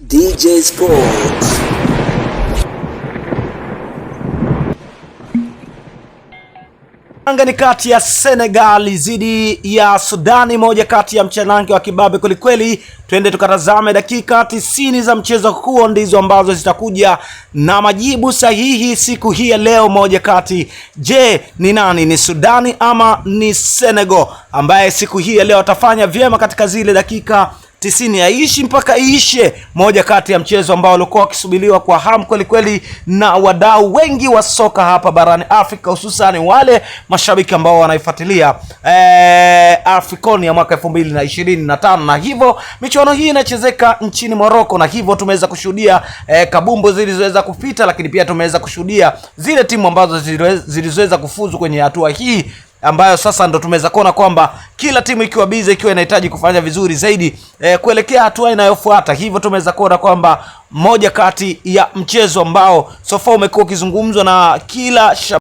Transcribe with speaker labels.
Speaker 1: DJ Sports. Anga ni kati ya Senegal zidi ya Sudani, moja kati ya mchanange wa kibabe kwelikweli. Twende tukatazame dakika 90 za mchezo huo, ndizo ambazo zitakuja na majibu sahihi siku hii ya leo. Moja kati, je, ni nani? Ni Sudani ama ni Senegal ambaye siku hii ya leo atafanya vyema katika zile dakika 90 yaishi mpaka iishe? Moja kati ya mchezo ambao ulikuwa ukisubiriwa kwa hamu kweli kweli na wadau wengi wa soka hapa barani Afrika, hususan wale mashabiki ambao wanaifuatilia Africon ya mwaka 2025, na hivyo michuano hii inachezeka nchini Morocco, na hivyo tumeweza kushuhudia kabumbu zilizoweza kupita, lakini pia tumeweza kushuhudia zile timu ambazo zilizoweza kufuzu kwenye hatua hii, ambayo sasa ndo tumeweza kuona kwamba kila timu ikiwa busy, ikiwa inahitaji kufanya vizuri zaidi kuelekea hatua inayofuata. Hivyo tumeweza kuona kwamba moja kati ya mchezo ambao so far umekuwa ukizungumzwa na kila